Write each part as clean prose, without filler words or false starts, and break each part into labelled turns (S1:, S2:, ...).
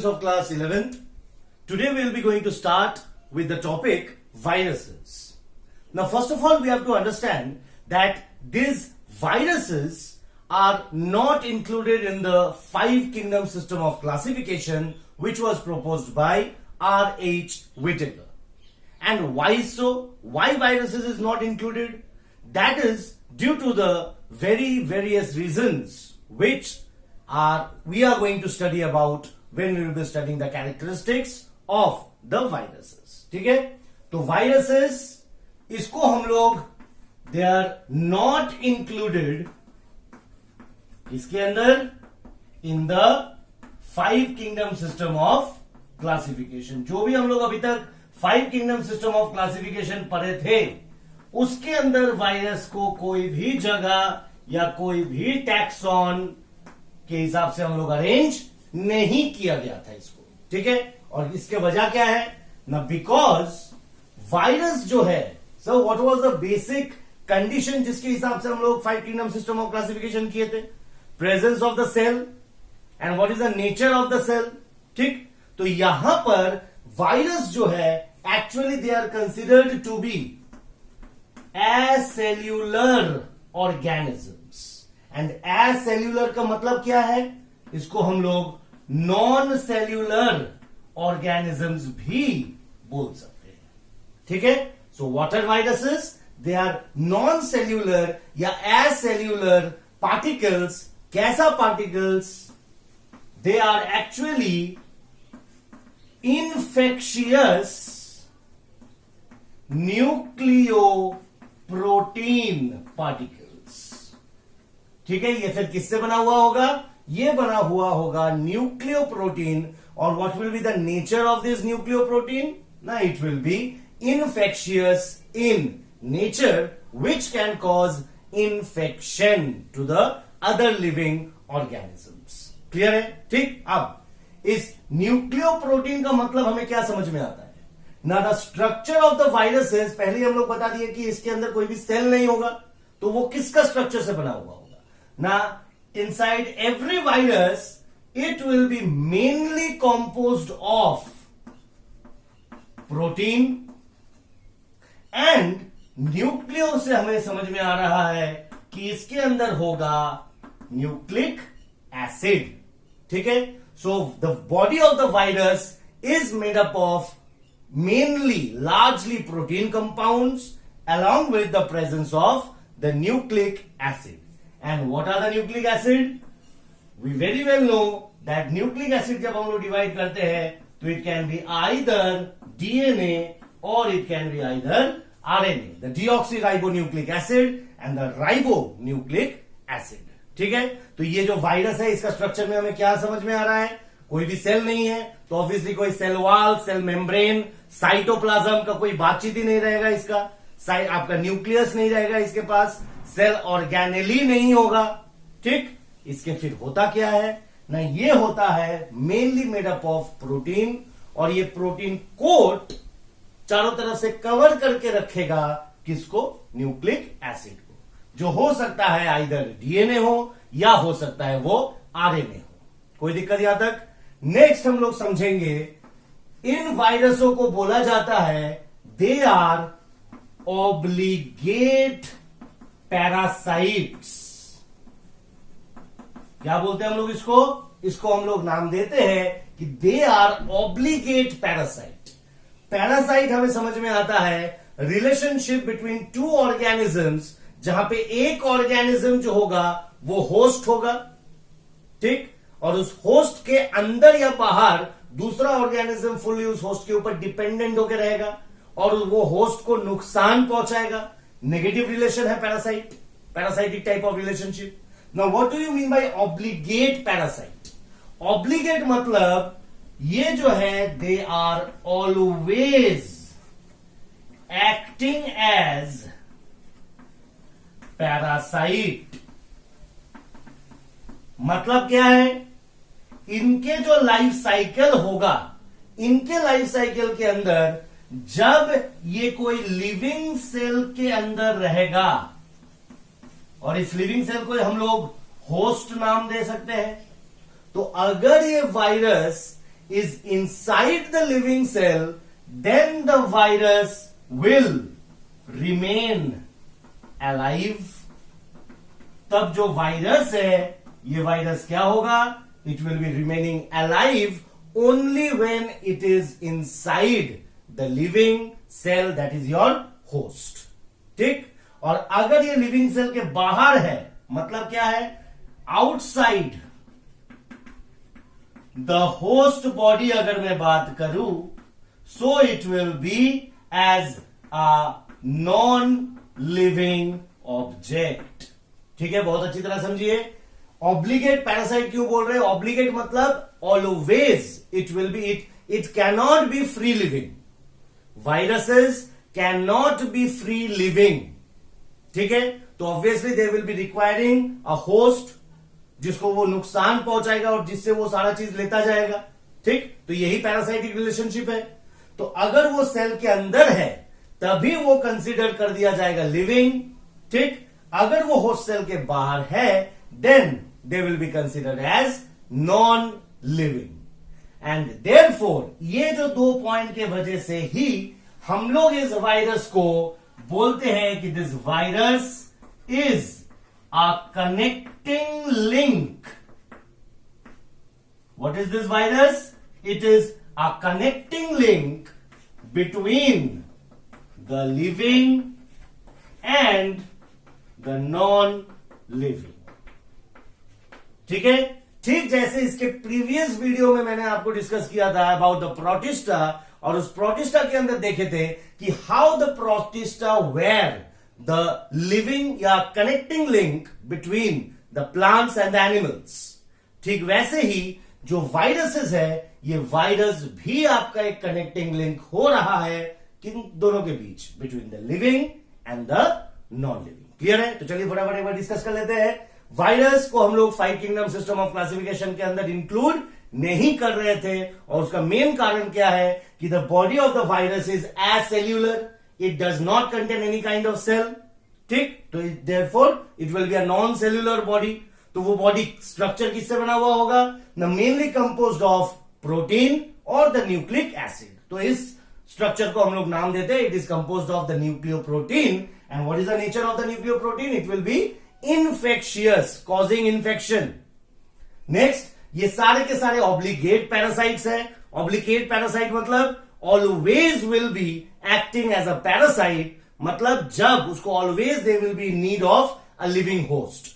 S1: students of class 11th. Today we will be going to start with the topic viruses. Now first of all we have to understand that these viruses are not included in the 5 kingdom system of classification which was proposed by R.H. Whitaker. And why so? Why viruses is not included? That is due to the various reasons which we are going to study about when we will be studying the characteristics of the viruses. ठीक है? तो viruses इसको हम लोग they are not included इसके अंदर in the 5 kingdom system of classification. जो भी हम लोग अभी तक 5 kingdom system of classification पढ़े थे उसके अंदर वायरस को कोई भी जगह या कोई भी टैक्सॉन के हिसाब से हम लोग अरेंज नहीं किया गया था इसको. ठीक है? और इसके वजह क्या है ना, बिकॉज वायरस जो है, so what was the basic condition जिसके हिसाब से हम लोग 5 किंगडम सिस्टम ऑफ क्लासिफिकेशन किए थे? Presence of the cell and what is the nature of the cell. ठीक? तो यहां पर वायरस जो है actually they are considered to be acellular organisms. And acellular का मतलब क्या है? इसको हम लोग नॉन सेल्यूलर ऑर्गेनिजम्स भी बोल सकते हैं. ठीक है? So what are viruses? They are non cellular या एसेल्यूलर पार्टिकल्स. कैसा particles? They are actually infectious nucleoprotein particles. ठीक है? ये फिर किससे बना हुआ होगा? ये बना हुआ होगा न्यूक्लियो प्रोटीन. और what will be the nature of this nucleoprotein? ना, it will be infectious in nature which can cause infection to the other living organisms. Clear है? ठीक. अब इस न्यूक्लियो प्रोटीन का मतलब हमें क्या समझ में आता है ना? The structure of the viruses पहले हम लोग बता दिए कि इसके अंदर कोई भी सेल नहीं होगा. तो वो किसका स्ट्रक्चर से बना हुआ होगा ना? Inside every virus it will be mainly composed of protein and nucleo से हमें समझ में आ रहा है कि इसके अंदर होगा न्यूक्लिक एसिड. ठीक है? So the body of the virus is made up of mainly largely protein compounds along with the presence of the nucleic acid. And what are the nucleic acid? We very well know that nucleic acid जब हम लोग divide करते हैं तो it can be either DNA or it can be either RNA, the deoxyribonucleic acid and the ribonucleic acid. ठीक है? तो ये जो वायरस है इसका स्ट्रक्चर में हमें क्या समझ में आ रहा है? कोई भी सेल नहीं है तो ऑब्वियसली कोई cell wall, cell membrane, cytoplasm का कोई बातचीत ही नहीं रहेगा. इसका आपका न्यूक्लियस नहीं रहेगा इसके पास, सेल ऑर्गेनेली नहीं होगा. ठीक? इसके फिर होता क्या है ना? ये होता है mainly made up of protein. और ये प्रोटीन कोट चारों तरफ से कवर करके रखेगा किसको? न्यूक्लिक एसिड को, जो हो सकता है आइदर डीएनए हो या हो सकता है वो आरएनए हो. कोई दिक्कत यहां तक? नेक्स्ट हम लोग समझेंगे इन वायरसों को बोला जाता है दे आर ऑब्लिगेट पैरासाइट्स. क्या बोलते हैं हम लोग इसको? इसको हम लोग नाम देते हैं कि they are obligate parasite. Parasite हमें समझ में आता है रिलेशनशिप बिटवीन 2 ऑर्गेनिजम्स, जहां पे एक ऑर्गेनिज्म जो होगा वो होस्ट होगा. ठीक? और उस होस्ट के अंदर या बाहर दूसरा ऑर्गेनिज्म फुल्ली उस होस्ट के ऊपर डिपेंडेंट होकर रहेगा और वो होस्ट को नुकसान पहुंचाएगा. नेगेटिव रिलेशन है parasite, parasitic type of relationship. Now what do you mean by obligate parasite? Obligate मतलब ये जो है they are always acting as parasite. मतलब क्या है? इनके जो लाइफ साइकिल होगा, इनके लाइफ साइकिल के अंदर जब ये कोई लिविंग सेल के अंदर रहेगा, और इस लिविंग सेल को हम लोग होस्ट नाम दे सकते हैं, तो अगर ये virus is inside the living cell, then the virus will remain alive. तब जो वायरस है, ये वायरस क्या होगा? It will be remaining alive only when it is inside the living cell, that is your host. ठीक? और अगर ये लिविंग सेल के बाहर है, मतलब क्या है? आउटसाइड द होस्ट बॉडी अगर मैं बात करूं, so it will be as a non living object. ठीक है, बहुत अच्छी तरह समझिए. ऑब्लिगेट पैरासाइट क्यों बोल रहे हैं? ऑब्लिगेट मतलब always it will B, it cannot be free living. Viruses can not be free living. ठीक है, तो obviously they will be requiring a host जिसको वो नुकसान पहुंचाएगा और जिससे वो सारा चीज लेता जाएगा. ठीक, तो यही पैरासाइटिक रिलेशनशिप है. तो अगर वो सेल के अंदर है तभी वो कंसीडर कर दिया जाएगा लिविंग. ठीक, अगर वो होस्ट सेल के बाहर है then they will be considered as non living. And therefore ये जो 2 पॉइंट के वजह से ही हम लोग इस वायरस को बोलते हैं कि this virus is a connecting link. What is this virus? It is a connecting link between the living and the non living. ठीक है, ठीक जैसे इसके प्रीवियस वीडियो में मैंने आपको डिस्कस किया था अबाउट द प्रोटिस्टा, और उस प्रोटिस्टा के अंदर देखे थे कि how the protista were the living या connecting link between the plants and the animals. ठीक वैसे ही जो वायरसेस है, ये वायरस भी आपका एक कनेक्टिंग लिंक हो रहा है किन दोनों के बीच, between the living and the non living. Clear है? तो चलिए फटाफट एक बार डिस्कस कर लेते हैं. वायरस को हम लोग 5 किंगडम सिस्टम ऑफ क्लासिफिकेशन के अंदर इंक्लूड नहीं कर रहे थे, और उसका मेन कारण क्या है कि the body of the virus is acellular, it does not contain any kind of cell. ठीक, तो therefore it will be a non cellular body. तो वो बॉडी स्ट्रक्चर किससे बना हुआ होगा? The mainly composed of protein और द न्यूक्लिक एसिड. तो इस स्ट्रक्चर को हम लोग नाम देते हैं, it is composed of the nucleoprotein. And what is the nature of the nucleoprotein? It will be infectious, causing infection. Next, ये सारे के सारे ऑब्लिगेट पैरासाइट्स हैं. ऑब्लिगेट पैरासाइट मतलब always will be acting as a parasite, मतलब जब उसको always they will be need of a living host.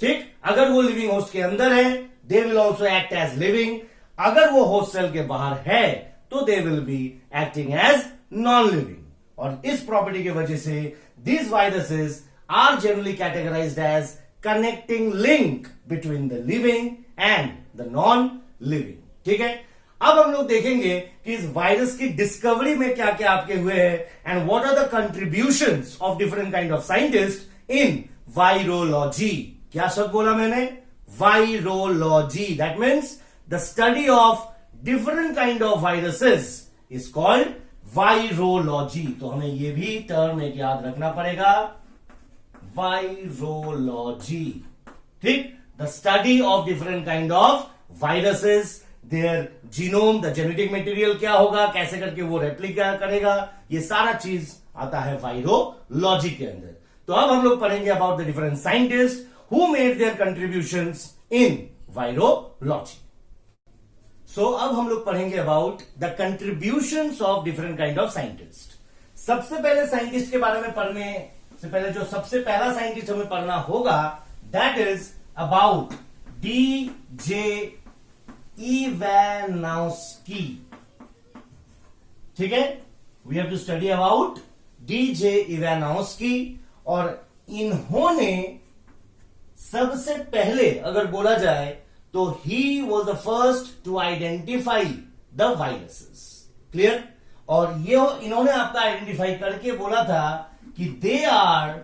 S1: ठीक, अगर वो लिविंग होस्ट के अंदर है they will also act as living. अगर वो होस्ट सेल के बाहर है तो they will be acting as non living. और इस प्रॉपर्टी की वजह से these viruses are generally categorized as connecting link between the living and the non-living. ठीक है, अब हम लोग देखेंगे कि इस वायरस की डिस्कवरी में क्या क्या आपके हुए हैं and what are the contributions of different kind of scientist in virology. क्या शब्द बोला मैंने? Virology. That means the study of different kind of viruses is called virology. तो हमें यह भी टर्म एक याद रखना पड़ेगा, वायरोलॉजी. ठीक, the study of different kind of viruses, their genome, the genetic material क्या होगा, कैसे करके वो रेप्लिका करेगा, ये सारा चीज आता है वायरोलॉजी के अंदर. तो अब हम लोग पढ़ेंगे about the different scientist who made their contributions in virology. So अब हम लोग पढ़ेंगे about the contributions of different kind of scientist. सबसे पहले साइंटिस्ट के बारे में पढ़ने से पहले जो सबसे पहला साइंटिस्ट हमें पढ़ना होगा that is about D J. Ivanovsky. ठीक है, we have to study about D J. Ivanovsky. और इन्होंने सबसे पहले अगर बोला जाए तो he was the first to identify the viruses. Clear? और ये इन्होंने आपका आइडेंटिफाई करके बोला था कि they are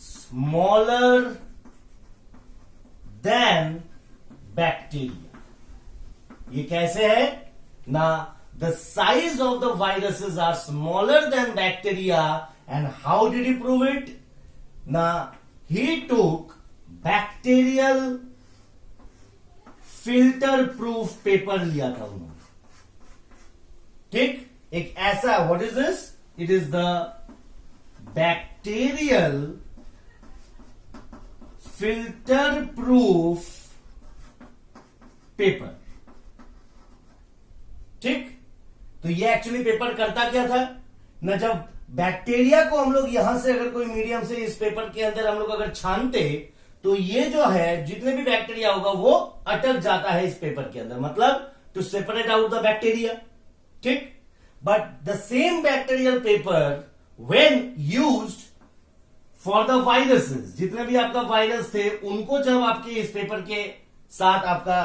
S1: smaller than bacteria. ये कैसे है ना? The size of the viruses are smaller than bacteria. And how did he prove it? ना, ही टूक बैक्टीरियल फिल्टर प्रूफ पेपर लिया था उन्होंने. ठीक, एक ऐसा, what is this, it is the bacterial filter proof paper. ठीक, तो ये एक्चुअली पेपर करता क्या था ना, जब बैक्टीरिया को हम लोग यहां से अगर कोई मीडियम से इस पेपर के अंदर हम लोग अगर छानते, तो ये जो है जितने भी बैक्टीरिया होगा वो अटक जाता है इस पेपर के अंदर, मतलब to separate out the bacteria. ठीक, but the same bacterial paper when used for the viruses, जितने भी आपका वायरस थे उनको जब आपके इस पेपर के साथ आपका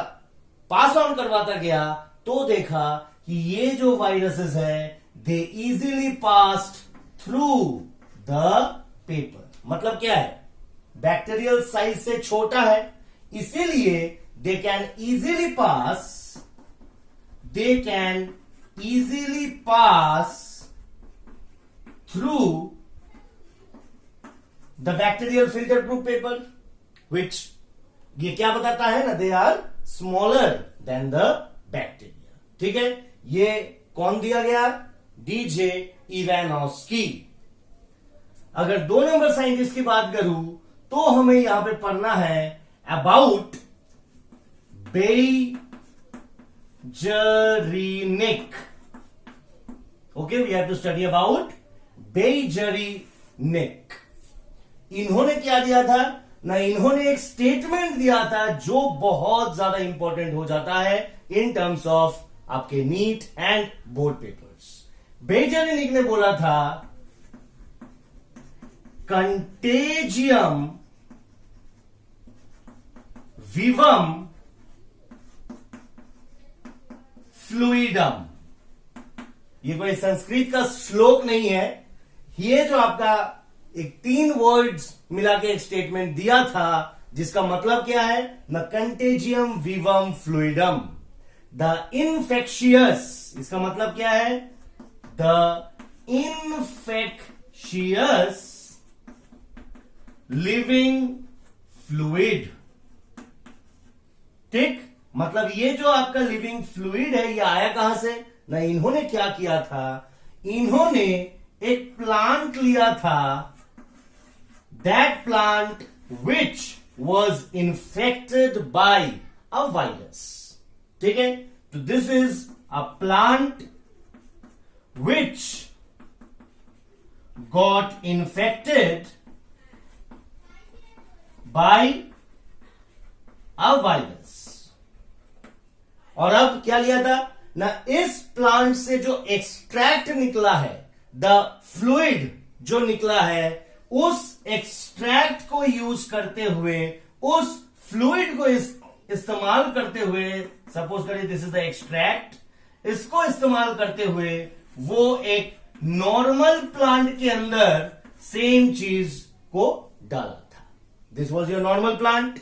S1: पास ऑन करवाता गया, तो देखा कि ये जो वायरसेस है they easily passed through the paper. मतलब क्या है, बैक्टीरियल साइज से छोटा है, इसीलिए they can easily pass through the bacterial filter proof paper, which ये क्या बताता है ना, they are smaller than the bacteria. ठीक है, ये कौन दिया गया, डीजे इवानोस्की। अगर 2 नंबर साइंटिस्ट की बात करूं तो हमें यहां पे पढ़ना है about Beijerinck. Okay, we have to study about Beijerinck. इन्होंने क्या दिया था ना, इन्होंने एक स्टेटमेंट दिया था जो बहुत ज्यादा इंपॉर्टेंट हो जाता है इन टर्म्स ऑफ आपके नीट एंड बोर्ड पेपर्स। बेइजरीनिक ने बोला था कंटेजियम विवम फ्लूइडम। ये कोई संस्कृत का श्लोक नहीं है, ये जो आपका एक 3 वर्ड्स मिला के एक स्टेटमेंट दिया था, जिसका मतलब क्या है न, कंटेजियम विवम फ्लूइडम, द इनफेक्शियस, इसका मतलब क्या है, द इनफेक्शियस लिविंग फ्लूइड। ठीक, मतलब ये जो आपका लिविंग फ्लूइड है ये आया कहां से ना, इन्होंने क्या किया था, इन्होंने एक प्लांट लिया था, that plant which was infected by a virus. ठीक है, तो this is a plant which got infected by a virus. और अब क्या लिया था ना, इस प्लांट से जो एक्सट्रैक्ट निकला है, द फ्लूइड जो निकला है, उस एक्सट्रैक्ट को यूज करते हुए, उस फ्लूइड को इस्तेमाल करते हुए, सपोज करिए दिस इज द एक्सट्रैक्ट, इसको इस्तेमाल करते हुए वो एक नॉर्मल प्लांट के अंदर सेम चीज को डाला था। This was your normal plant.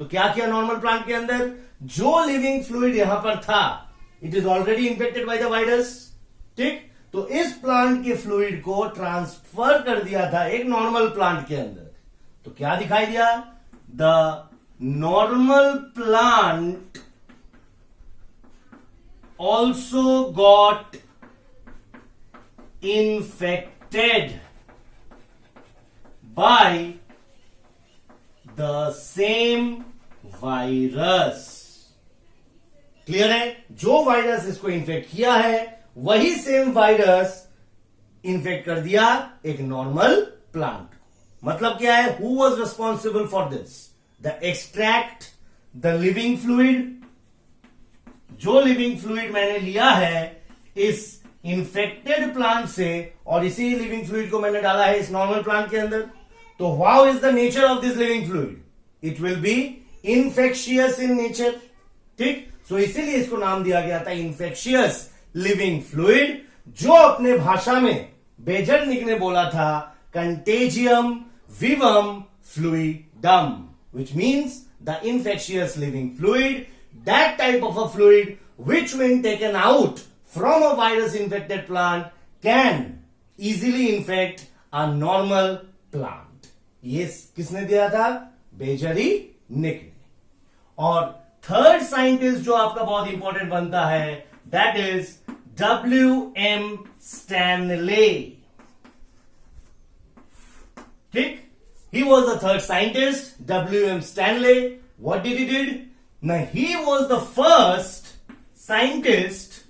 S1: तो क्या किया नॉर्मल प्लांट के अंदर, जो लिविंग फ्लूइड यहां पर था, it is already infected by the virus. ठीक, तो इस प्लांट के फ्लूइड को ट्रांसफर कर दिया था एक नॉर्मल प्लांट के अंदर। तो क्या दिखाई दिया, the normal plant also got infected by the same virus. Clear है, जो वायरस इसको इन्फेक्ट किया है वही सेम वायरस इन्फेक्ट कर दिया एक नॉर्मल प्लांट। मतलब क्या है, who was responsible for this, the extract the living fluid. जो लिविंग फ्लूइड मैंने लिया है इस इन्फेक्टेड प्लांट से, और इसी लिविंग फ्लूइड को मैंने डाला है इस नॉर्मल प्लांट के अंदर, तो how is the nature of this living fluid, it will be infectious in nature. ठीक, सो इसीलिए इसको नाम दिया गया था इन्फेक्शियस लिविंग फ्लूइड, जो अपने भाषा में बेइजरीनिक ने बोला था contagium vivum fluidum, which means the infectious living fluid, that type of a fluid which when taken out from a virus infected plant can easily infect a normal plant. ये किसने दिया था, बेइजरीनिक ने। और थर्ड साइंटिस्ट जो आपका बहुत important बनता है, दैट इज WM Stanley. ठीक, he was the third scientist, WM Stanley. What did he did? Now he was the first scientist.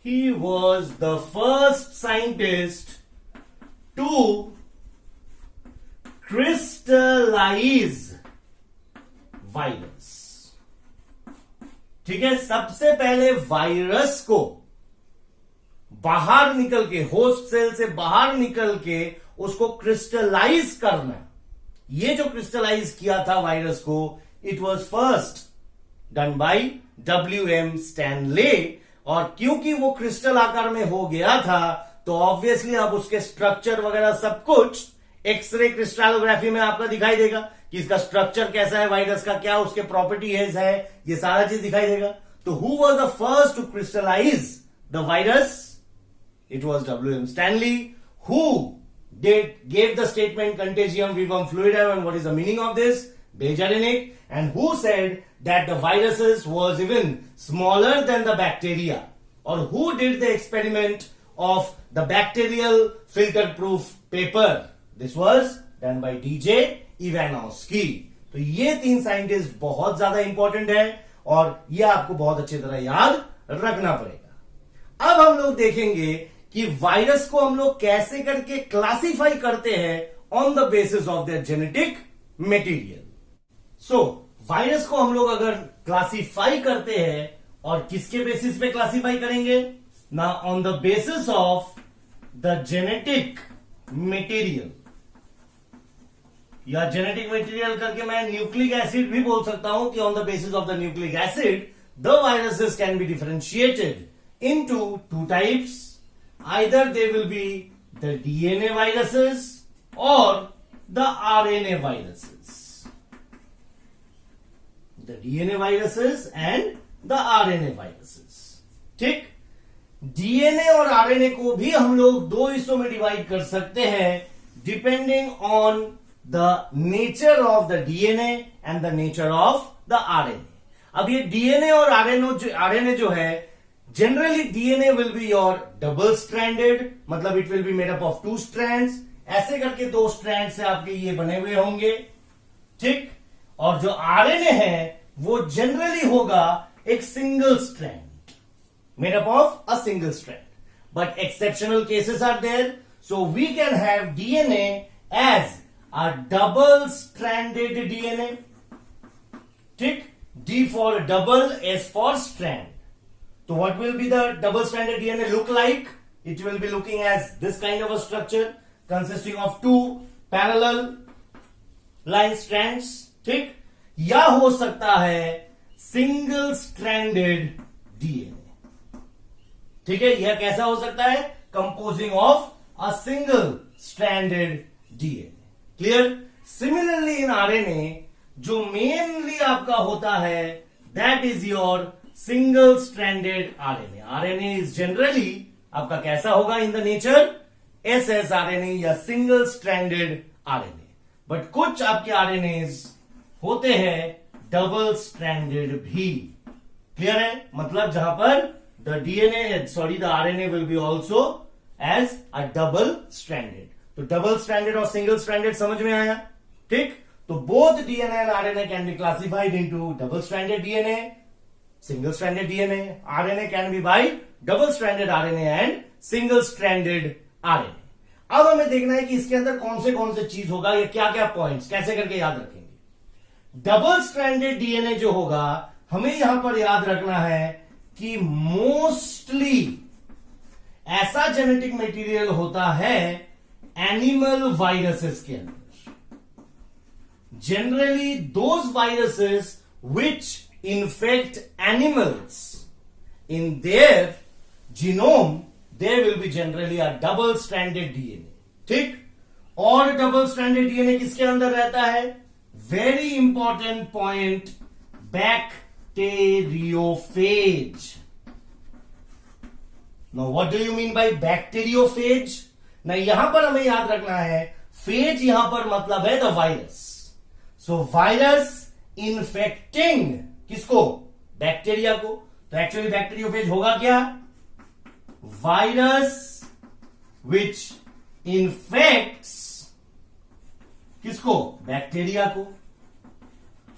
S1: He was the first scientist to crystallize virus. ठीक है, सबसे पहले वायरस को बाहर निकल के, होस्ट सेल से बाहर निकल के उसको क्रिस्टलाइज करना, ये जो क्रिस्टलाइज किया था वायरस को, it was first done by WM Stanley. और क्योंकि वो क्रिस्टल आकार में हो गया था तो ऑब्वियसली अब उसके स्ट्रक्चर वगैरह सब कुछ एक्सरे क्रिस्टलोग्राफी में आपका दिखाई देगा कि इसका स्ट्रक्चर कैसा है, वायरस का क्या उसके प्रॉपर्टीज है, ये सारा चीज दिखाई देगा. तो who was the first to crystallize the virus? It was WM Stanley. Who gave the statement contagium vivum fluidum, and what is the meaning of this? Beijerinck. And who said that the viruses was even smaller than the bacteria? Or who did the experiment of the bacterial filter proof paper? This was done by DJ Ivanovsky. तो ये तीन scientist बहुत ज्यादा important है और ये आपको बहुत अच्छी तरह याद रखना पड़ेगा. अब हम लोग देखेंगे कि वायरस को हम लोग कैसे करके क्लासिफाई करते हैं on the basis of their genetic material. So virus को हम लोग अगर क्लासिफाई करते हैं और किसके बेसिस पे क्लासिफाई करेंगे ना? On the basis of the genetic material, या जेनेटिक मटेरियल करके मैं न्यूक्लिक एसिड भी बोल सकता हूं कि on the basis of the nucleic acid the viruses can be differentiated into two types. Either they will be the DNA viruses or the RNA viruses. The DNA viruses and the RNA viruses. ठीक, DNA और RNA को भी हम लोग दो हिस्सों में divide कर सकते हैं depending on the nature of the DNA and the nature of the RNA. अब ये DNA और RNA जो है, generally DNA will be your double stranded, मतलब it will be made up of two strands. ऐसे करके दो स्ट्रैंड से आपके ये बने हुए होंगे. ठीक, और जो RNA है वो जनरली होगा एक single strand, made up of a single strand. But exceptional cases are there, so we can have DNA as a double stranded DNA. ठीक, D for double, S for strand. So what will be the double-stranded DNA look like? It will be looking as this kind of a structure consisting of two parallel line strands. ठीक, या हो सकता है single-stranded DNA. ठीक है, यह कैसा हो सकता है? Composing of a single-stranded DNA. Clear? Similarly in RNA, जो mainly आपका होता है, that is your single stranded RNA. RNA is generally आपका कैसा होगा इन द नेचर? ssRNA या सिंगल स्ट्रैंडेड RNA. बट कुछ आपके RNAs होते हैं डबल स्ट्रैंडेड भी. क्लियर है? मतलब जहां पर the RNA will be also as a double stranded. तो डबल स्ट्रैंडेड और सिंगल स्ट्रैंडेड समझ में आया? ठीक, तो both DNA and RNA can be classified into double stranded DNA, single-stranded DNA. RNA can be by double-stranded RNA and single-stranded RNA. अब हमें देखना है कि इसके अंदर कौन से चीज होगा, या क्या क्या पॉइंट्स कैसे करके याद रखेंगे. डबल-स्ट्रैंडेड DNA जो होगा, हमें यहां पर याद रखना है कि मोस्टली ऐसा जेनेटिक मटेरियल होता है एनिमल वायरसेस के अंदर. Generally those viruses which infect animals, in their genome there will be generally a double stranded DNA. ठीक, और डबल स्ट्रैंडेड DNA किसके अंदर रहता है? Very important point, bacteriophage. Now what do you mean bye bacteriophage? ना यहां पर हमें याद रखना है, फेज यहां पर मतलब है the virus. So virus infecting किसको? बैक्टीरिया को. तो एक्चुअली बैक्टीरियोफेज होगा क्या? वायरस विच इन्फेक्ट्स किसको? बैक्टीरिया को.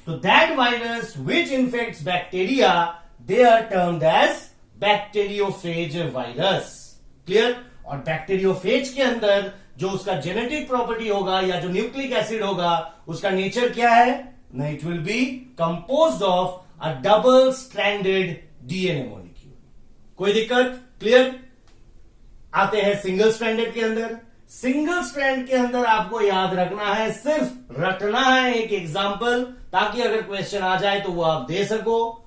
S1: तो that virus which infects bacteria they are termed as bacteriophage virus. Clear? और बैक्टीरियोफेज के अंदर जो उसका जेनेटिक प्रॉपर्टी होगा या जो न्यूक्लिक एसिड होगा उसका नेचर क्या है? ना, it will B composed of a double stranded DNA molecule. कोई दिक्कत? क्लियर? आते हैं सिंगल स्ट्रैंडेड के अंदर. सिंगल स्ट्रैंड के अंदर आपको याद रखना है, सिर्फ रटना है एक एग्जाम्पल, ताकि अगर क्वेश्चन आ जाए तो वो आप दे सको.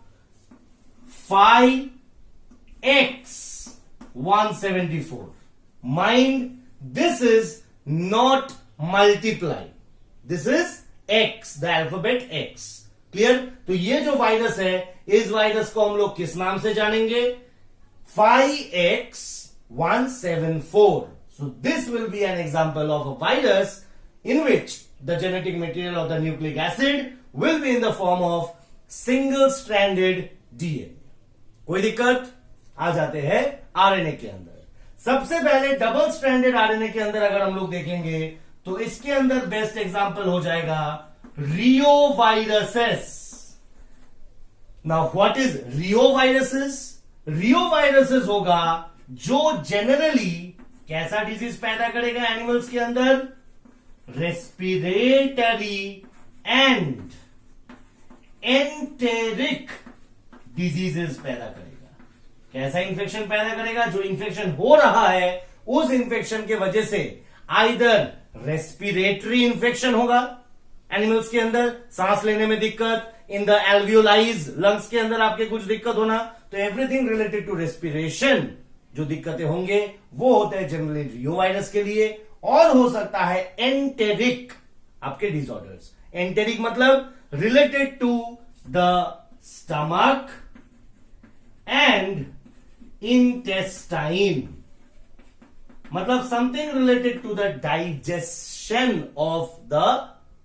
S1: 5x174. Mind, this is not multiply. This is x, the alphabet x. Clear? तो ये जो वायरस है, इस वायरस को हम लोग किस नाम से जानेंगे? 5x174. So this will be an example of a virus in which the genetic material of the nucleic acid will be in the form of single stranded DNA. कोई दिक्कत? आ जाते हैं आरएनए के अंदर. सबसे पहले डबल स्ट्रैंडेड आरएनए के अंदर अगर हम लोग देखेंगे तो इसके अंदर बेस्ट एग्जांपल हो जाएगा reoviruses. Now what is reoviruses? Reoviruses होगा जो जनरली कैसा डिजीज पैदा करेगा एनिमल्स के अंदर? रेस्पिरेटरी एंड एंटेरिक डिजीजेस पैदा करेगा. कैसा इंफेक्शन पैदा करेगा? जो इंफेक्शन हो रहा है उस इंफेक्शन के वजह से आइदर रेस्पिरेटरी इंफेक्शन होगा एनिमल्स के अंदर, सांस लेने में दिक्कत, इन द एल्वियोलाइज लंग्स के अंदर आपके कुछ दिक्कत होना, तो एवरीथिंग रिलेटेड टू रेस्पिरेशन जो दिक्कतें होंगे वो होते हैं जनरली रियोवायरस के लिए. और हो सकता है एंटेरिक आपके डिसऑर्डर्स. एंटेरिक मतलब related to the stomach and intestine, मतलब something related to the digestion of the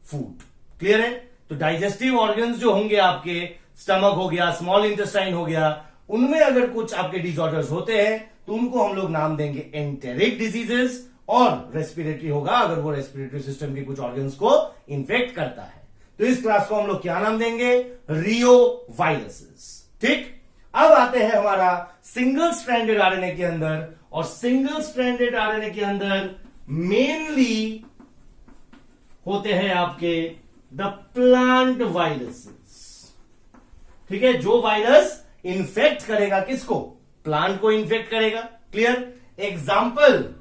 S1: food. Clear है? तो डाइजेस्टिव ऑर्गन्स जो होंगे आपके, स्टमक हो गया, स्मॉल इंटेस्टाइन हो गया, उनमें अगर कुछ आपके डिसऑर्डर्स होते हैं तो उनको हम लोग नाम देंगे एंटेरिक डिजीजेस. और रेस्पिरेटरी होगा अगर वो रेस्पिरेटरी सिस्टम के कुछ ऑर्गन्स को इन्फेक्ट करता है. तो इस क्लास को हम लोग क्या नाम देंगे? रियो वायरसेस. ठीक? अब आते हैं हमारा सिंगल स्ट्रैंडेड आरएनए के अंदर. और सिंगल स्ट्रैंडेड आरएनए के अंदर मेनली होते हैं आपके द प्लांट वायरसेस. ठीक है? जो वायरस इन्फेक्ट करेगा किसको? प्लांट को इन्फेक्ट करेगा. क्लियर? एग्जाम्पल,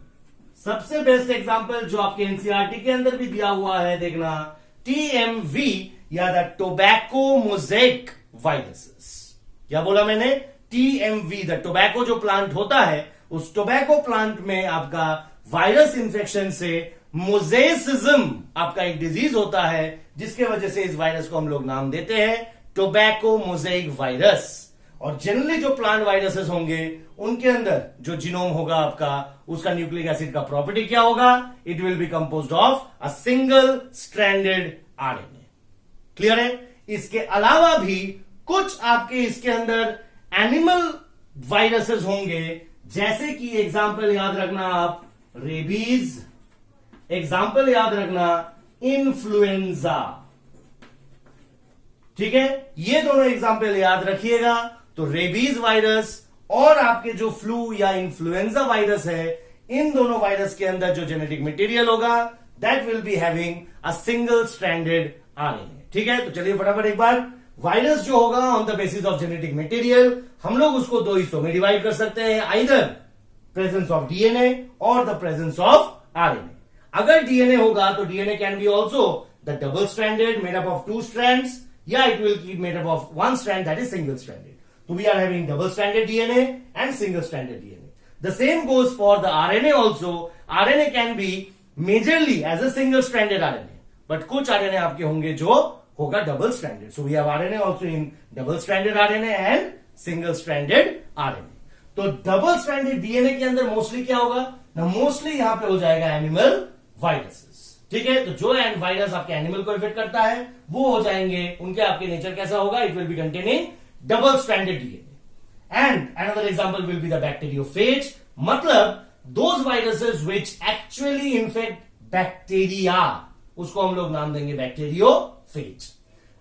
S1: सबसे बेस्ट एग्जाम्पल जो आपके एनसीईआरटी के अंदर भी दिया हुआ है, देखना, टीएमवी या द टोबैको मोज़ेक वायरसेस. क्या बोला मैंने? टीएमवी, द टोबैको जो प्लांट होता है, उस टोबैको प्लांट में आपका वायरस इंफेक्शन से मोजेसिज्म आपका एक डिजीज होता है, जिसके वजह से इस वायरस को हम लोग नाम देते हैं टोबैको मोज़ेक वायरस. और जनरली जो प्लांट वायरसेस होंगे उनके अंदर जो जीनोम होगा आपका, उसका न्यूक्लिक एसिड का प्रॉपर्टी क्या होगा? It will B composed of a single stranded RNA. Clear है? इसके अलावा भी कुछ आपके इसके अंदर एनिमल वायरसेस होंगे, जैसे कि एग्जाम्पल याद रखना आप, रेबीज, एग्जाम्पल याद रखना इन्फ्लुएंजा. ठीक है? ये दोनों एग्जाम्पल याद रखिएगा. तो रेबीज वायरस और आपके जो फ्लू या इन्फ्लुएंजा वायरस है, इन दोनों वायरस के अंदर जो जेनेटिक मटेरियल होगा that will be having a single stranded RNA. ठीक है? तो चलिए फटाफट एक बार, वायरस जो होगा on the basis of genetic material, हम लोग उसको दो हिस्सों में डिवाइड कर सकते हैं, आइदर प्रेजेंस ऑफ डीएनए और द प्रेजेंस ऑफ आरएनए. अगर डीएनए होगा तो DNA can be also the double stranded made up of 2 strands, या it will be made up of 1 strand, that is single stranded. So we are having double stranded DNA and single stranded DNA. The same goes for the RNA also. RNA can be majorly as a single stranded RNA, but कुछ RNA आपके होंगे जो होगा double stranded. So we have RNA also in double stranded RNA and single stranded RNA. तो double stranded DNA के अंदर mostly क्या होगा ना? मोस्टली यहां पे हो जाएगा एनिमल वायरसेस. ठीक है? तो जो वायरस आपके एनिमल को इफेक्ट करता है वो हो जाएंगे, उनके आपके नेचर कैसा होगा? It will be containing double stranded DNA. And another example will be the bacteriophage. मतलब those viruses which actually infect bacteria, उसको हम लोग नाम देंगे बैक्टीरियोफेज।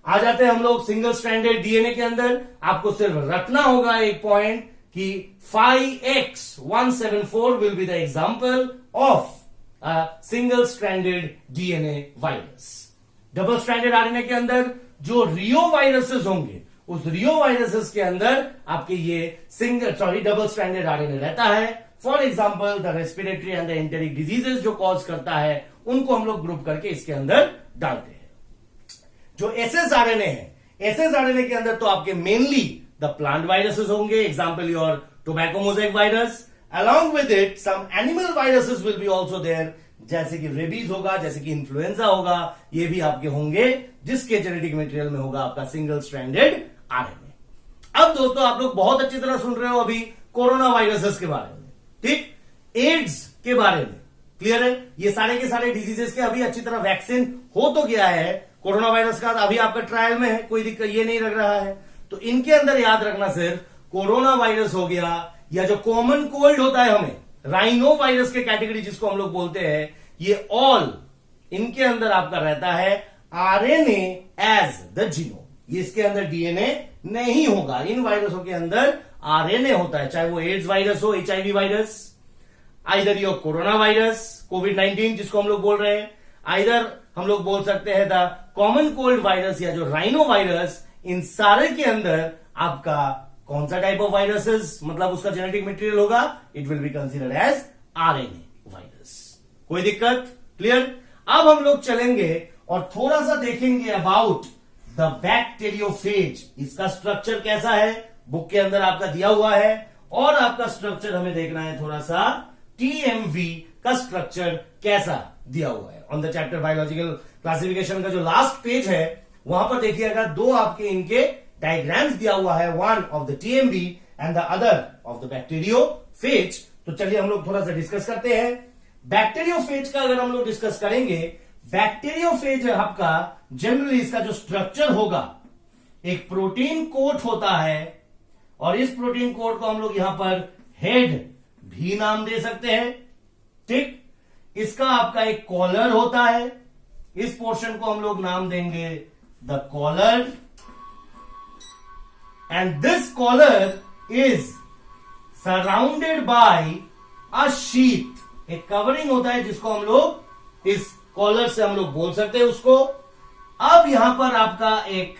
S1: आ जाते हैं हम लोग सिंगल स्ट्रैंडेड डीएनए के अंदर। आपको सिर्फ रखना होगा एक पॉइंट कि 5X174 will be the example of single stranded DNA virus. Double stranded RNA के अंदर जो रियो वायरसेस होंगे, उस रियो वायरसेस के अंदर आपके ये डबल स्ट्रैंडेड आरएनए रहता है। For example the respiratory and the enteric diseases जो कॉज करता है, उनको हम लोग ग्रुप करके इसके अंदर डालते हैं। जो एसएस आरएनए है, एसएस आरएनए के अंदर तो आपके मेनली द प्लांट वायरसेस होंगे, example your tobacco mosaic virus. Along with it some animal viruses will be also there, जैसे कि रेबीज होगा, जैसे कि इन्फ्लुएंजा होगा, ये भी आपके होंगे, जिसके जेनेटिक मटेरियल में होगा आपका सिंगल स्ट्रैंडेड आरएनए। अब दोस्तों आप लोग बहुत अच्छी तरह सुन रहे हो अभी कोरोना वायरसेस के बारे में, ठीक, एड्स के बारे में, क्लियर है। ये सारे के सारे डिजीजेस के अभी अच्छी तरह वैक्सीन हो तो गया है, कोरोना वायरस का अभी आपका ट्रायल में है, कोई दिक्कत ये नहीं लग रहा है। तो इनके अंदर याद रखना सिर्फ कोरोना वायरस हो गया, या जो कॉमन कोल्ड होता है हमें, राइनो वायरस के कैटेगरी जिसको हम लोग बोलते हैं, ये ऑल इनके अंदर आपका रहता है आरएनए एज द जीनोम। ये इसके अंदर डीएनए नहीं होगा, इन वायरसों के अंदर आरएनए होता है, चाहे वो एड्स वायरस हो, HIV virus, either your corona virus, कोविड-19 जिसको हम लोग बोल रहे हैं, आइदर हम लोग बोल सकते हैं द कॉमन कोल्ड वायरस या जो राइनो वायरस। इन सारे के अंदर आपका कौन सा टाइप ऑफ वायरसेस, मतलब उसका जेनेटिक मटेरियल होगा, it will be considered as RNA virus. कोई दिक्कत, क्लियर। अब हम लोग चलेंगे और थोड़ा सा देखेंगे अबाउट द बैक्टीरियोफेज। इसका स्ट्रक्चर कैसा है, बुक के अंदर आपका दिया हुआ है, और आपका स्ट्रक्चर हमें देखना है थोड़ा सा टीएमवी का स्ट्रक्चर कैसा दिया हुआ है। On the chapter biological classification का जो लास्ट पेज है, वहां पर देखिएगा दो आपके इनके डायग्राम्स दिया हुआ है, one of the TMV and the other of the bacteriophage. तो चलिए हम लोग थोड़ा सा डिस्कस करते हैं। बैक्टीरियोफेज का अगर हम लोग डिस्कस करेंगे, बैक्टीरियोफेज आपका जनरली इसका जो स्ट्रक्चर होगा, एक प्रोटीन कोट होता है, और इस प्रोटीन कोट को हम लोग यहां पर हेड भी नाम दे सकते हैं, ठीक। इसका आपका एक कॉलर होता है, इस पोर्शन को हम लोग नाम देंगे the collar, and this collar is surrounded by a sheath. एक कवरिंग होता है जिसको हम लोग इस कॉलर से हम लोग बोल सकते हैं उसको। अब यहां पर आपका एक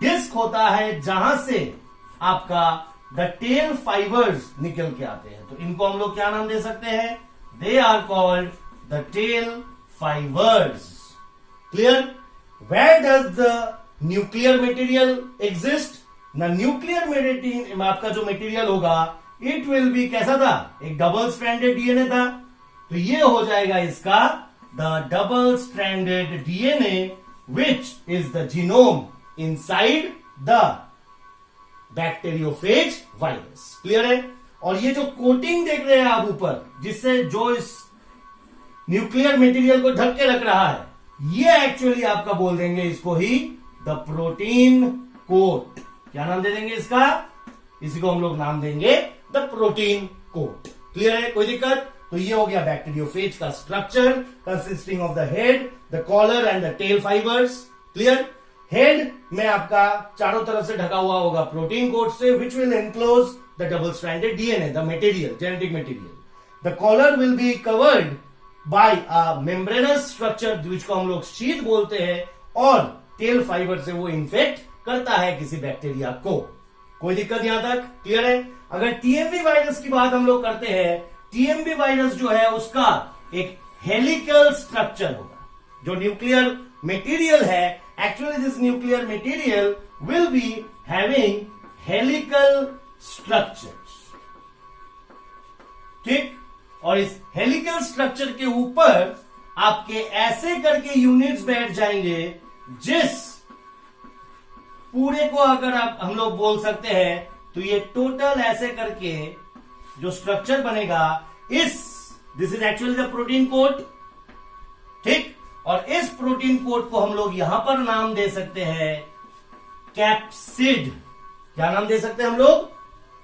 S1: डिस्क होता है जहां से आपका द टेल फाइबर्स निकल के आते हैं, तो इनको हम लोग क्या नाम दे सकते हैं, they are called the tail fibres, clear. Where does the nuclear material exist, न न्यूक्लियर मटेरियल आपका जो मटेरियल होगा, इट विल बी कैसा था, एक डबल स्ट्रैंडेड डीएनए था, तो ये हो जाएगा इसका the double stranded DNA which is the genome inside the bacteriophage virus, clear है। और ये जो कोटिंग देख रहे हैं आप ऊपर, जिससे जो इस न्यूक्लियर मटेरियल को ढक के रख रहा है, ये एक्चुअली आपका बोल देंगे इसको ही द प्रोटीन कोट। क्या नाम दे देंगे इसका, इसी को हम लोग नाम देंगे द प्रोटीन कोट, क्लियर है, कोई दिक्कत। तो ये हो गया बैक्टीरियोफेज का structure, consisting of the head, the collar and the tail fibres, clear. Head में आपका चारों तरफ से ढका हुआ होगा प्रोटीन कोट से, which will enclose the double stranded DNA, the material, genetic material. The collar will be covered by a membranous structure, जिसको हम लोग शीथ बोलते हैं, और टेल फाइबर से वो इन्फेक्ट करता है किसी बैक्टीरिया को। कोई दिक्कत यहां तक, क्लियर है। अगर टीएमवी वायरस की बात हम लोग करते हैं, टीएमवी वायरस जो है उसका एक हेलिकल स्ट्रक्चर होगा, जो न्यूक्लियर मटेरियल है, actually this nuclear material will be having helical structures, ठीक। और इस हेलिकल स्ट्रक्चर के ऊपर आपके ऐसे करके यूनिट्स बैठ जाएंगे, जिस पूरे को अगर आप हम लोग बोल सकते हैं, तो ये टोटल ऐसे करके जो स्ट्रक्चर बनेगा, this is actually the protein coat, ठीक। और इस प्रोटीन कोट को हम लोग यहां पर नाम दे सकते हैं कैप्सिड। क्या नाम दे सकते हैं हम लोग,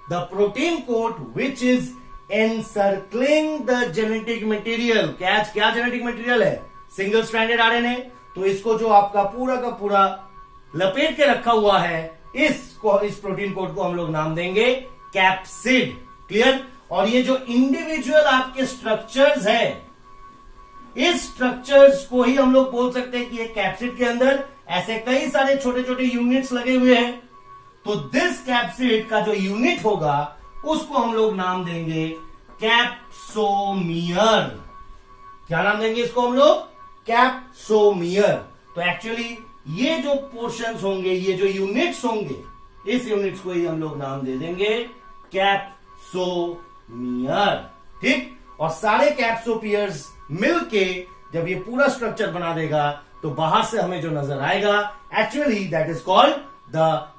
S1: the protein coat which is encircling the genetic material. क्या क्या जेनेटिक मटेरियल है? Single stranded RNA. तो इसको जो आपका पूरा का पूरा लपेट के रखा हुआ है, इस प्रोटीन कोड को हम लोग नाम देंगे कैप्सिड। क्लियर? और ये जो इंडिविजुअल आपके स्ट्रक्चर्स है, इस स्ट्रक्चर्स को ही हम लोग बोल सकते हैं कि ये कैप्सिड के अंदर ऐसे कई सारे छोटे छोटे यूनिट्स लगे हुए हैं। तो दिस कैप्सिड का जो यूनिट होगा उसको हम लोग नाम देंगे कैप्सोमियर। क्या नाम देंगे इसको हम लोग? कैप्सोमियर। तो एक्चुअली ये जो पोर्शंस होंगे, ये जो यूनिट्स होंगे, इस यूनिट्स को ही हम लोग नाम दे देंगे कैप्सोमियर। ठीक? और सारे कैप्सोपियर्स मिलके जब ये पूरा स्ट्रक्चर बना देगा तो बाहर से हमें जो नजर आएगा, actually that is called the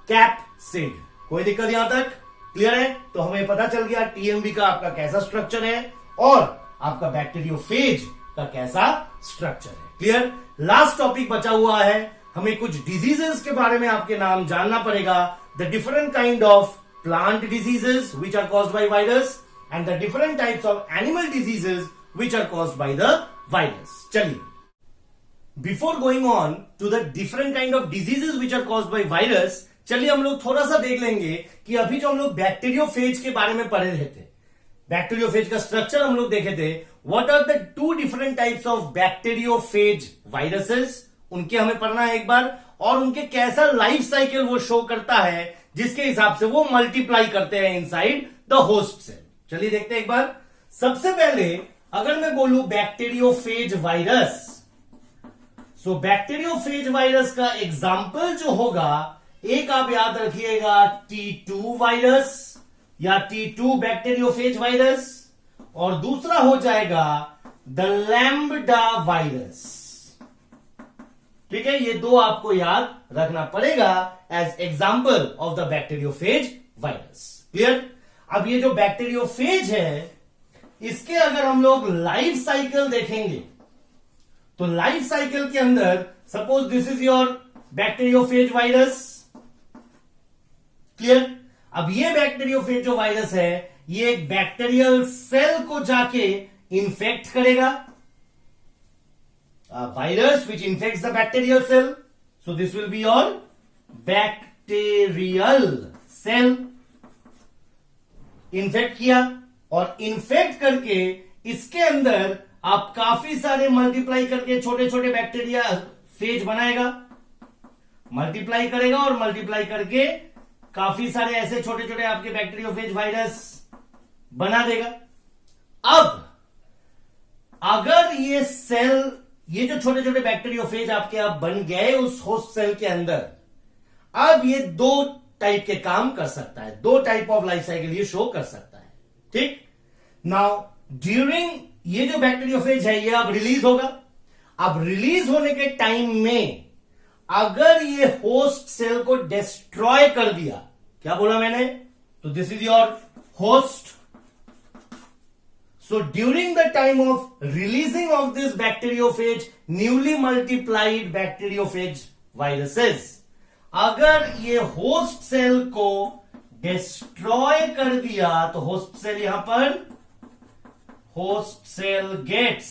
S1: capsid. कोई दिक्कत यहां तक? क्लियर है? तो हमें पता चल गया टीएमबी का आपका कैसा स्ट्रक्चर है और आपका बैक्टीरियोफेज का कैसा स्ट्रक्चर है। क्लियर? लास्ट टॉपिक बचा हुआ है, हमें कुछ डिजीजेस के बारे में आपके नाम जानना पड़ेगा। The different kind of plant diseases which are caused by virus and the different types of animal diseases which are caused by the virus. चलिए, before going on to the different kind of diseases which are caused by virus, चलिए हम लोग थोड़ा सा देख लेंगे कि अभी जो हम लोग बैक्टीरियोफेज के बारे में पढ़े रहे थे, बैक्टीरियोफेज का स्ट्रक्चर हम लोग देखे थे। What are the two different types of bacteriophage viruses, उनके हमें पढ़ना है एक बार, और उनके कैसा लाइफ साइकिल वो शो करता है जिसके हिसाब से वो मल्टीप्लाई करते हैं इनसाइड द होस्ट सेल। चलिए देखते हैं एक बार। सबसे पहले अगर मैं बोलूं बैक्टीरियोफेज वायरस, सो बैक्टीरियोफेज वायरस का एग्जाम्पल जो होगा, एक आप याद रखिएगा T2 वायरस या T2 बैक्टीरियोफेज वायरस, और दूसरा हो जाएगा द लैम्बडा वायरस। ठीक है? ये दो आपको याद रखना पड़ेगा as example of the bacteriophage virus. Clear? अब ये जो बैक्टीरियोफेज है, इसके अगर हम लोग लाइफ साइकिल देखेंगे तो लाइफ साइकिल के अंदर suppose this is your bacteriophage virus. Clear? अब ये बैक्टीरियोफेज जो वायरस है, ये एक बैक्टीरियल सेल को जाके इंफेक्ट करेगा। Virus which infects the bacterial cell, so this will be your bacterial cell. Infect किया और इंफेक्ट करके इसके अंदर आप काफी सारे मल्टीप्लाई करके छोटे छोटे बैक्टीरिया फेज बनाएगा, मल्टीप्लाई करेगा और मल्टीप्लाई करके काफी सारे ऐसे छोटे छोटे आपके बैक्टीरियोफेज वायरस बना देगा। अब अगर ये सेल, ये जो छोटे छोटे बैक्टीरियोफेज आपके आप बन गए उस होस्ट सेल के अंदर, अब ये दो टाइप के काम कर सकता है, दो टाइप ऑफ लाइफ साइकिल ये शो कर सकता है। ठीक? नाउ ड्यूरिंग ये जो बैक्टीरियोफेज है, ये अब रिलीज होगा। अब रिलीज होने के टाइम में अगर ये होस्ट सेल को डिस्ट्रॉय कर दिया, क्या बोला मैंने? तो this is your host. So during the time of releasing of this bacteriophage, newly multiplied bacteriophage viruses, अगर ये होस्ट सेल को डिस्ट्रॉय कर दिया तो होस्ट सेल यहां पर, होस्ट सेल गेट्स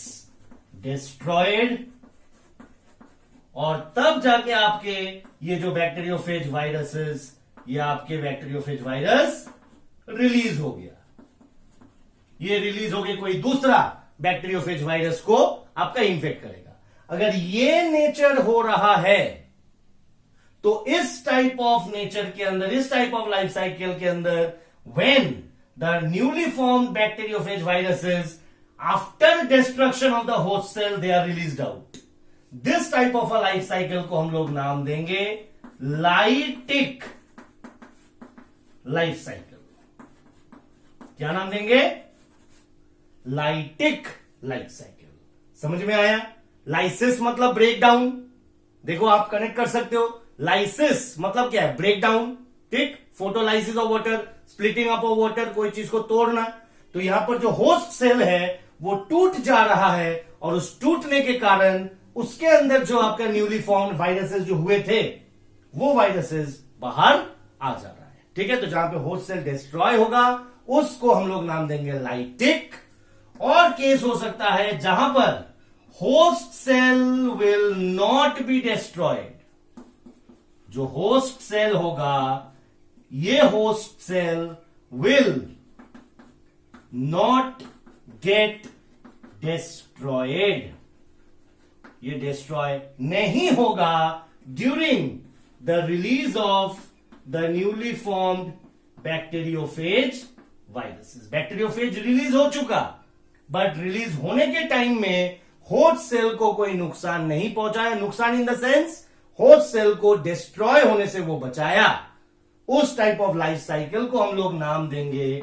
S1: डिस्ट्रॉयड, और तब जाके आपके ये जो बैक्टीरियोफेज वायरसेस, ये आपके बैक्टीरियोफेज वायरस रिलीज हो गया। ये रिलीज हो गया, कोई दूसरा बैक्टीरियोफेज वायरस को आपका इंफेक्ट करेगा। अगर ये नेचर हो रहा है तो इस टाइप ऑफ नेचर के अंदर, इस टाइप ऑफ लाइफ साइकिल के अंदर, when the newly formed bacteriophage viruses after destruction of the host cell they are released out, this type of a life cycle को हम लोग नाम देंगे लाइटिक लाइफ साइकिल। क्या नाम देंगे? Lytic life cycle. समझ में आया? लाइसिस मतलब ब्रेक डाउन, देखो आप कनेक्ट कर सकते हो। लाइसिस मतलब क्या है? Break down. ठीक? Photolysis of water, splitting up of water, कोई चीज को तोड़ना। तो यहां पर जो होस्ट सेल है वो टूट जा रहा है, और उस टूटने के कारण उसके अंदर जो आपका न्यूली फॉर्म्ड वायरसेस जो हुए थे, वो वायरसेस बाहर आ जा रहा है। ठीक है? तो जहां पे होस्ट सेल डिस्ट्रॉय होगा उसको हम लोग नाम देंगे लाइटिक। और केस हो सकता है जहां पर host cell will not be destroyed, जो होस्ट सेल होगा ये host cell will not get destroyed, ये डिस्ट्रॉय नहीं होगा during the release of the newly formed bacteriophage viruses. Bacteriophage release हो चुका, बट रिलीज होने के टाइम में होस्ट सेल को कोई नुकसान नहीं पहुंचाया। नुकसान in the sense host cell को डिस्ट्रॉय होने से वो बचाया। उस टाइप ऑफ लाइफ साइकिल को हम लोग नाम देंगे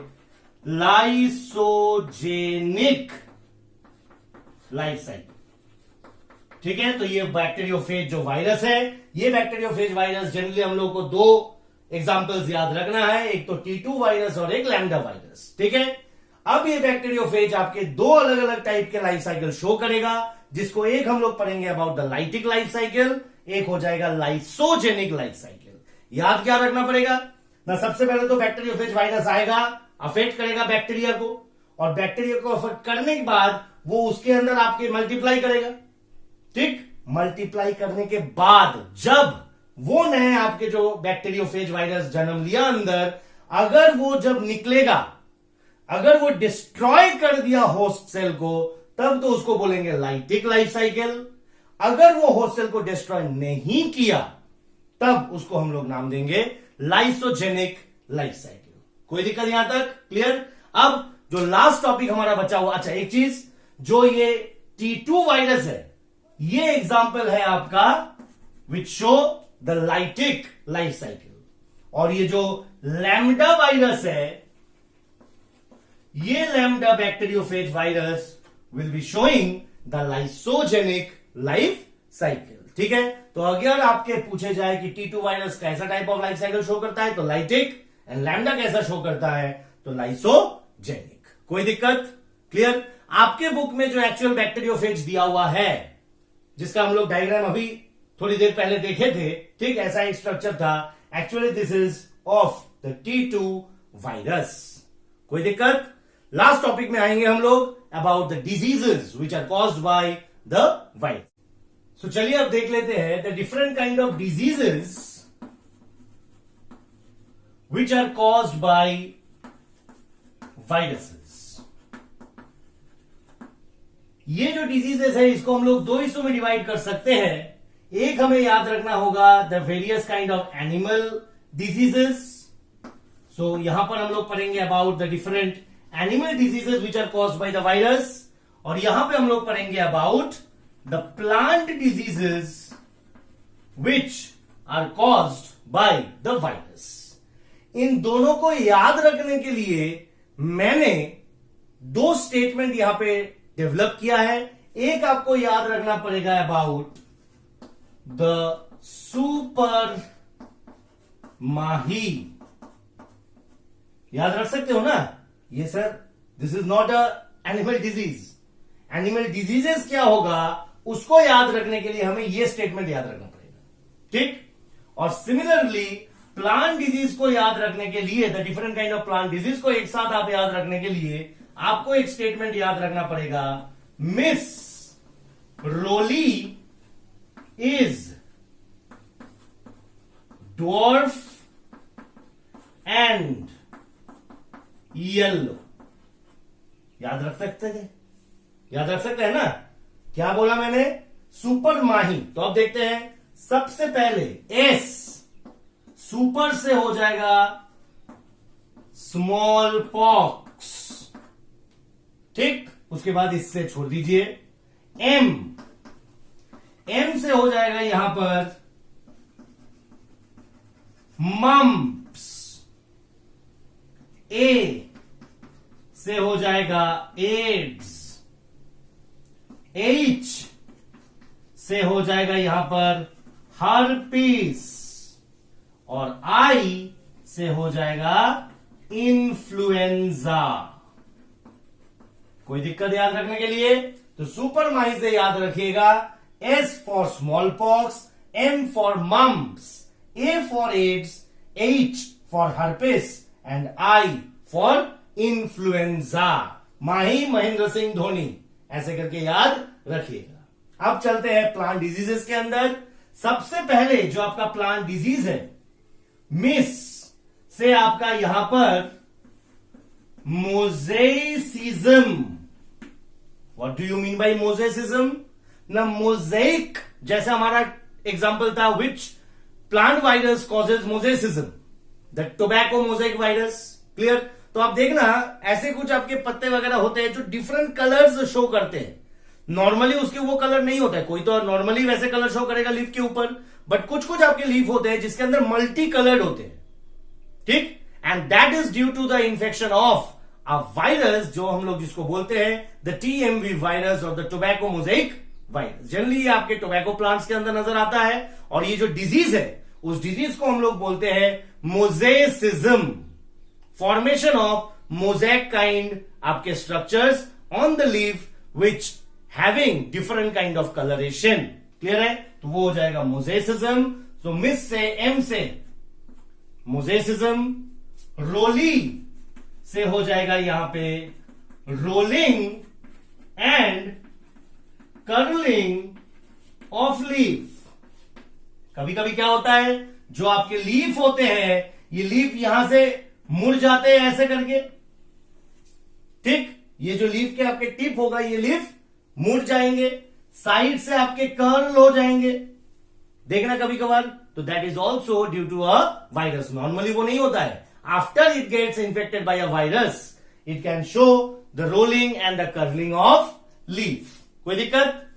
S1: लाइसोजेनिक लाइफ साइकिल। ठीक है, तो ये बैक्टीरियोफेज जो वायरस है, ये बैक्टीरियोफेज वायरस जनरली हम लोग को दो एग्जाम्पल्स याद रखना है, एक तो T2 वायरस और एक लैम्डा वायरस। ठीक है, अब ये बैक्टीरियोफेज आपके दो अलग अलग टाइप के लाइफ साइकिल शो करेगा, जिसको एक हम लोग पढ़ेंगे about the lytic life cycle, एक हो जाएगा लाइसोजेनिक लाइफ साइकिल। याद क्या रखना पड़ेगा ना, सबसे पहले तो बैक्टीरियोफेज वायरस आएगा, अफेक्ट करेगा बैक्टीरिया को, और बैक्टीरिया को अफेक्ट करने के बाद वो उसके अंदर आपके मल्टीप्लाई करेगा। ठीक, मल्टीप्लाई करने के बाद जब वो नए आपके जो बैक्टीरियोफेज वायरस जन्म लिया अंदर, अगर वो जब निकलेगा, अगर वो डिस्ट्रॉय कर दिया होस्ट सेल को, तब तो उसको बोलेंगे लाइटिक लाइफ साइकिल। अगर वो होस्ट सेल को डिस्ट्रॉय नहीं किया, तब उसको हम लोग नाम देंगे लाइसोजेनिक लाइफ साइकिल। कोई दिक्कत यहां तक क्लियर? अब जो लास्ट टॉपिक हमारा बचा हुआ, अच्छा एक चीज, जो ये T2 वायरस है, ये एग्जाम्पल है आपका which show the lytic life cycle, और ये जो लैम्डा वायरस है, ये lambda bacteriophage virus will be showing the lysogenic life cycle. ठीक है, तो अगर आपके पूछे जाए कि T2 वायरस कैसा type of life cycle show करता है, तो लाइटिक, एंड लैम्डा कैसा शो करता है, तो लाइसोजेनिक। कोई दिक्कत क्लियर? आपके बुक में जो एक्चुअल बैक्टीरियोफेज दिया हुआ है, जिसका हम लोग डायग्राम अभी थोड़ी देर पहले देखे थे, ठीक, ऐसा एक स्ट्रक्चर था। Actually this is of the T2 virus. कोई दिक्कत? लास्ट टॉपिक में आएंगे हम लोग about the diseases which are caused by the virus. So चलिए अब देख लेते हैं the different kind of diseases which are caused by viruses. ये जो डिजीजेस है, इसको हम लोग दो हिस्सों में डिवाइड कर सकते हैं। एक हमें याद रखना होगा the various kind of animal diseases. So यहां पर हम लोग पढ़ेंगे about the different animal diseases which are caused by the virus, और यहां पे हम लोग पढ़ेंगे about the plant diseases which are caused by the virus. इन दोनों को याद रखने के लिए मैंने दो स्टेटमेंट यहां पे डेवलप किया है। एक आपको याद रखना पड़ेगा अबाउट द सुपर माही। याद रख सकते हो ना? ये sir, this is not a animal disease. Animal diseases क्या होगा, उसको याद रखने के लिए हमें ये स्टेटमेंट याद रखना पड़ेगा। ठीक, और सिमिलरली प्लांट डिजीज को याद रखने के लिए, the different kind of plant disease को एक साथ आप याद रखने के लिए आपको एक स्टेटमेंट याद रखना पड़ेगा, miss Roli is dwarf and yellow. याद रख सकते हैं? याद रख सकते हैं ना? क्या बोला मैंने? सुपर माही। तो अब देखते हैं, सबसे पहले एस, सुपर से हो जाएगा स्मॉल पॉक्स। ठीक, उसके बाद इससे छोड़ दीजिए। एम, एम से हो जाएगा यहां पर मम्प्स। ए से हो जाएगा एड्स। एच से हो जाएगा यहां पर हर्पीस, और आई से हो जाएगा इन्फ्लुएंजा। कोई दिक्कत याद रखने के लिए? तो सुपर माही से याद रखिएगा, S for smallpox, M for mumps, A for AIDS, H for herpes, and I for influenza. Mahi Mahendra Singh Dhoni, ऐसे करके याद रखिएगा। अब चलते हैं प्लांट डिजीजेस के अंदर। सबसे पहले जो आपका प्लांट डिजीज है, मिस से आपका यहां पर mosaicism. What do you mean by mosaicism? ना मोजेक, जैसा हमारा एग्जांपल था, which plant virus causes mosaicism? The tobacco mosaic virus. Clear? तो आप देखना, ऐसे कुछ आपके पत्ते वगैरह होते हैं जो डिफरेंट कलर्स शो करते हैं। नॉर्मली उसके वो कलर नहीं होता है, कोई तो नॉर्मली वैसे कलर शो करेगा लीफ के ऊपर, बट कुछ कुछ आपके लीफ होते हैं जिसके अंदर मल्टी कलर्ड होते हैं। ठीक? And that is due to the infection of a virus, जो हम लोग जिसको बोलते हैं द TMV वायरस और the tobacco mosaic virus. Generally ये आपके टोबैको प्लांट्स के अंदर नजर आता है, और ये जो डिजीज है उस डिजीज को हम लोग बोलते हैं मोजेसिज्म। फॉर्मेशन ऑफ मोजैक काइंड आपके structures on the leaf which having different kind of colouration. Clear है? तो वो हो जाएगा मोजेसिज्म। तो मिस से, एम से मोजेसिज्म, रोली से हो जाएगा यहां पे rolling and curling of leaf. कभी कभी क्या होता है, जो आपके लीफ होते हैं, ये लीफ यहां से मुड़ जाते हैं ऐसे करके। ठीक? ये जो लीफ के आपके टिप होगा, ये लीफ मुड़ जाएंगे, साइड से आपके कर्ल हो जाएंगे। देखना कभी कभार, तो that is also due to a virus. Normally वो नहीं होता है। After it gets infected by a virus, it can show the rolling and the curling of leaf. कोई दिक्कत?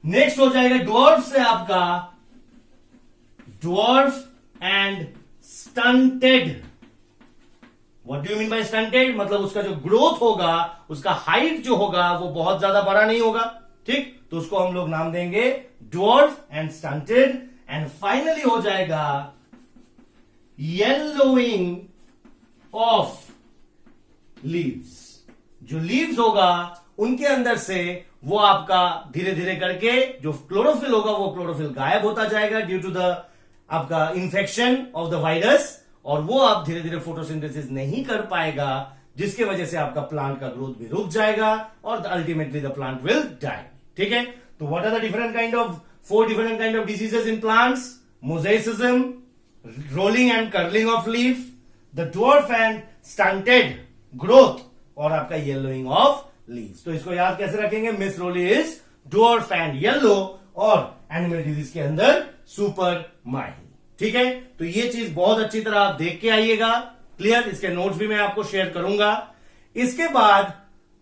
S1: नेक्स्ट हो जाएगा ड्वार्फ से आपका dwarf and stunted. What do you mean by stunted? मतलब उसका जो ग्रोथ होगा, उसका हाइट जो होगा, वो बहुत ज्यादा बड़ा नहीं होगा। ठीक? तो उसको हम लोग नाम देंगे dwarf and stunted. And finally हो जाएगा येलोइंग ऑफ लीव्स। जो लीव्स होगा उनके अंदर से वो आपका धीरे धीरे करके जो क्लोरोफिल होगा, वो क्लोरोफिल गायब होता जाएगा ड्यू टू द आपका इंफेक्शन ऑफ द वायरस, और वो आप धीरे धीरे फोटोसिंथेसिस नहीं कर पाएगा, जिसके वजह से आपका प्लांट का ग्रोथ भी रुक जाएगा और ultimately the plant will die. ठीक है? तो what are the different kind of, 4 different kind of diseases in plants? Mosaicism, rolling and curling of leaf, the dwarf and stunted growth, और आपका येलोइंग ऑफ लीव्स। तो इसको याद कैसे रखेंगे? Miss Roli is dwarf and yellow, और animal disease के अंदर सुपर माही। ठीक है? तो ये चीज बहुत अच्छी तरह आप देख के आइएगा। क्लियर? इसके नोट्स भी मैं आपको शेयर करूंगा। इसके बाद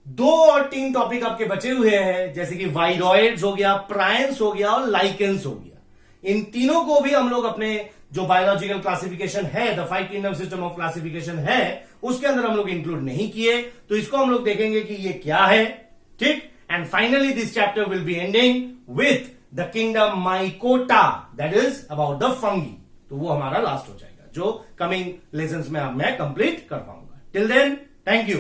S1: 2 और 3 टॉपिक आपके बचे हुए हैं, जैसे कि वाइरॉइड्स हो गया, प्रायंस हो गया और लाइकेंस हो गया। इन तीनों को भी हम लोग अपने जो बायोलॉजिकल क्लासिफिकेशन है, the 5 kingdom system of classification है, उसके अंदर हम लोग इंक्लूड नहीं किए। तो इसको हम लोग देखेंगे कि ये क्या है। ठीक? And finally this chapter will be ending with the kingdom mycota, that is about the fungi. तो वो हमारा लास्ट हो जाएगा, जो कमिंग लेसन्स में मैं कंप्लीट कर पाऊंगा। Till then, thank you.